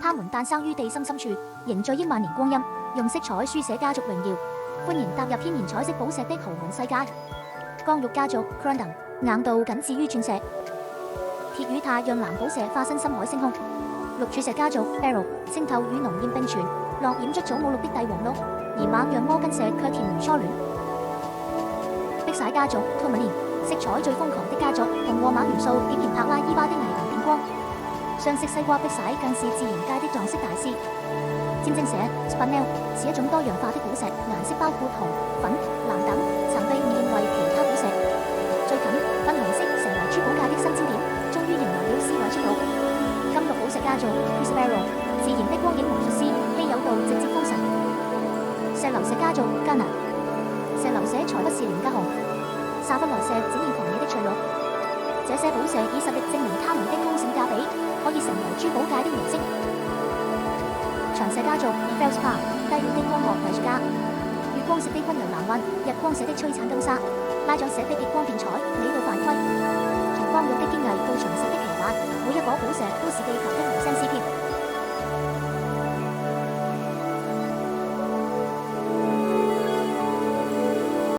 他們誕生於地心深處，凝聚億萬年光陰，用色彩書寫家族榮耀。歡迎踏入天然彩色寶石的豪門世界。光玉家族 Corundum 硬度僅次於鑽石。鐵與鈦讓藍寶石化身深海星空。綠柱石家族 Beryl 清透與濃豔並存，落染出祖母綠的帝王綠，而猛讓摩根石卻甜如初戀。碧璽家族 Tourmaline 色彩最瘋狂的家族，紅和猛元素點燃帕拉伊巴的霓虹電光。雙色西瓜碧璽更是自然界的撞色大師。尖晶石 Spinel 是一種多樣化的寶石，顏色包括紅、粉、藍等，曾被誤認為其他寶石。最近粉紅色成為珠寶界的新焦點，終於迎來了絲緞之路。金綠寶石家族 Chrysoberyl 自然的光影魔術師，稀有度直接封神。石榴石家族 Gunnar 石榴石才不是廉價紅，薩弗萊石展現狂野的脆弱。這些寶石以實力證明他們的高性價比，可以成為珠寶界的明星。長石家族 Feldspar 低調的光學藝術家，月光石的溫柔藍暈，日光石的璀璨金沙，拉長石的極光電彩，美